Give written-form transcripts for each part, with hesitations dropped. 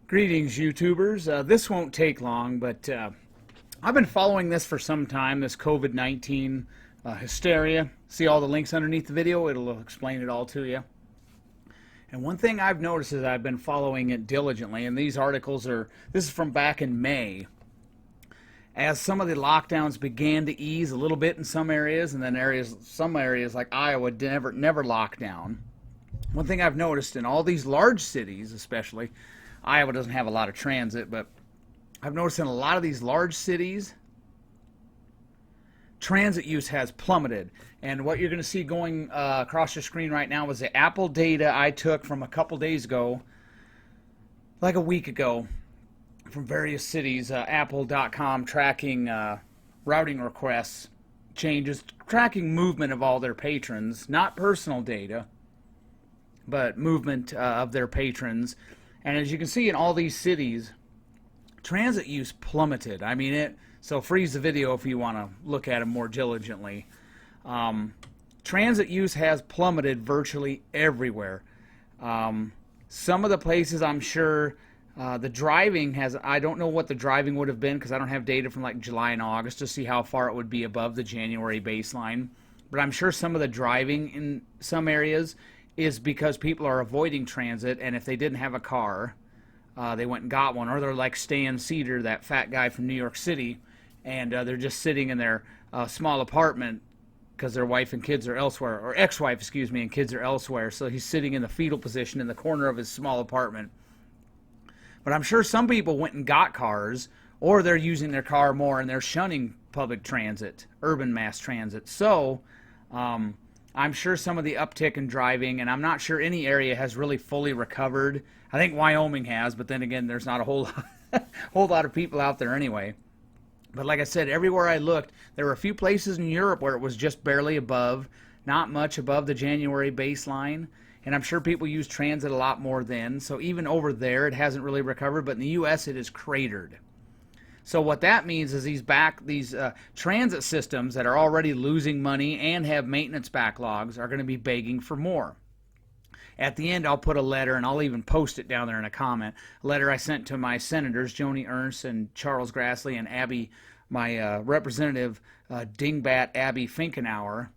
Greetings, YouTubers. This won't take long, but I've been following this for some time, this COVID-19 hysteria. See all the links underneath the video? It'll explain it all to you. And one thing I've noticed is I've been following it diligently, and these articles this is from back in May. As some of the lockdowns began to ease a little bit in some areas, and then some areas like Iowa never locked down. One thing I've noticed in all these large cities, especially, Iowa doesn't have a lot of transit, but I've noticed in a lot of these large cities, transit use has plummeted. And what you're going to see going across your screen right now is the Apple data I took from a couple days ago, like a week ago, from various cities. Apple.com tracking routing requests changes, tracking movement of all their patrons, not personal data, but movement of their patrons. And as you can see in all these cities, transit use plummeted. I mean, so freeze the video if you want to look at it more diligently. Transit use has plummeted virtually everywhere. Some of the places, I'm sure, the driving has, I don't know what the driving would have been because I don't have data from like July and August to see how far it would be above the January baseline. But I'm sure some of the driving in some areas is because people are avoiding transit, and if they didn't have a car, they went and got one. Or they're like Stan Cedar, that fat guy from New York City, and they're just sitting in their small apartment because their wife and kids are elsewhere, or ex-wife, excuse me, and kids are elsewhere. So he's sitting in the fetal position in the corner of his small apartment. But I'm sure some people went and got cars, or they're using their car more and they're shunning public transit, urban mass transit. So I'm sure some of the uptick in driving, and I'm not sure any area has really fully recovered. I think Wyoming has, but then again, there's not a whole lot of people out there anyway. But like I said, everywhere I looked, there were a few places in Europe where it was just barely above, not much above the January baseline. And I'm sure people use transit a lot more then. So even over there, it hasn't really recovered. But in the U.S., it is cratered. So what that means is these transit systems that are already losing money and have maintenance backlogs are going to be begging for more. At the end, I'll put a letter, and I'll even post it down there in a comment. A letter I sent to my senators, Joni Ernst and Chuck Grassley, and Abby, my representative, Dingbat Abby Finkenauer.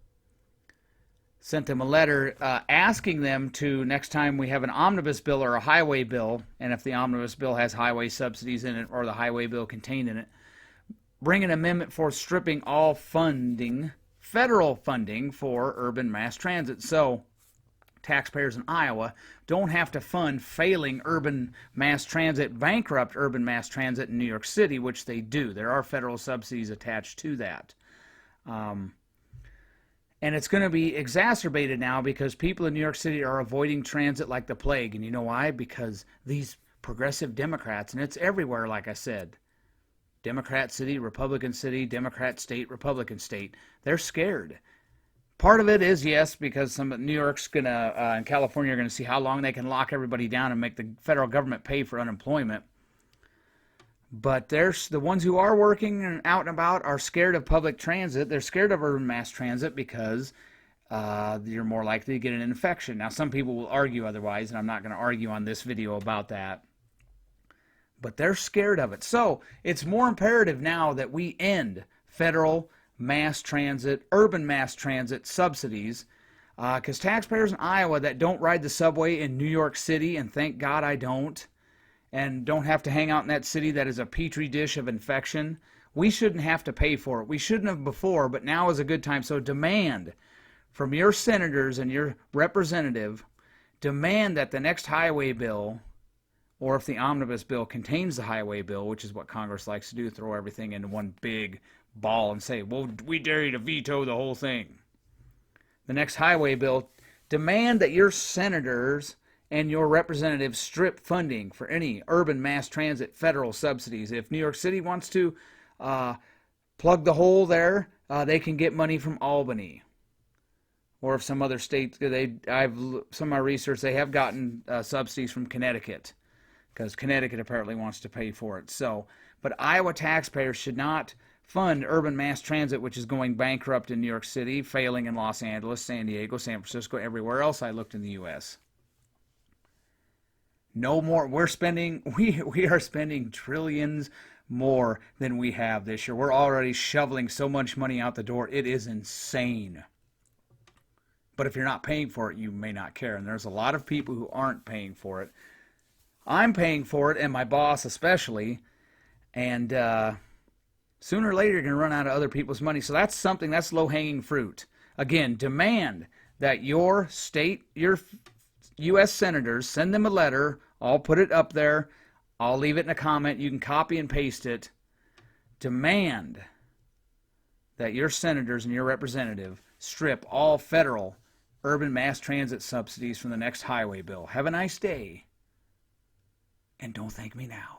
Sent them a letter asking them to, next time we have an omnibus bill or a highway bill, and if the omnibus bill has highway subsidies in it or the highway bill contained in it, bring an amendment for stripping all funding, federal funding for urban mass transit. So taxpayers in Iowa don't have to fund failing urban mass transit, bankrupt urban mass transit in New York City, which they do. There are federal subsidies attached to that. And it's going to be exacerbated now because people in New York City are avoiding transit like the plague. And you know why? Because these progressive Democrats, and it's everywhere, like I said, Democrat city, Republican city, Democrat state, Republican state, they're scared. Part of it is, yes, because New York's going to, and California are going to see how long they can lock everybody down and make the federal government pay for unemployment. But there's the ones who are working and out and about are scared of public transit. They're scared of urban mass transit because you're more likely to get an infection. Now, some people will argue otherwise, and I'm not going to argue on this video about that. But they're scared of it. So it's more imperative now that we end federal mass transit, urban mass transit subsidies, because taxpayers in Iowa that don't ride the subway in New York City, and thank God I don't, and don't have to hang out in that city that is a petri dish of infection, we shouldn't have to pay for it. We shouldn't have before, but now is a good time. So demand from your senators and your representative, demand that the next highway bill, or if the omnibus bill contains the highway bill, which is what Congress likes to do, throw everything into one big ball and say, well, we dare you to veto the whole thing. The next highway bill, demand that your senators and your representatives strip funding for any urban mass transit federal subsidies. If New York City wants to plug the hole there, they can get money from Albany. Or if some other states, some of my research, they have gotten subsidies from Connecticut, because Connecticut apparently wants to pay for it. So, but Iowa taxpayers should not fund urban mass transit, which is going bankrupt in New York City, failing in Los Angeles, San Diego, San Francisco, everywhere else I looked in the U.S. No more. We are spending trillions more than we have this year. We're already shoveling so much money out the door. It is insane. But if you're not paying for it, you may not care. And there's a lot of people who aren't paying for it. I'm paying for it, and my boss especially. And sooner or later, you're going to run out of other people's money. So that's something, that's low-hanging fruit. Again, demand that your state, your U.S. senators, send them a letter. I'll put it up there. I'll leave it in a comment. You can copy and paste it. Demand that your senators and your representative strip all federal urban mass transit subsidies from the next highway bill. Have a nice day. And don't thank me now.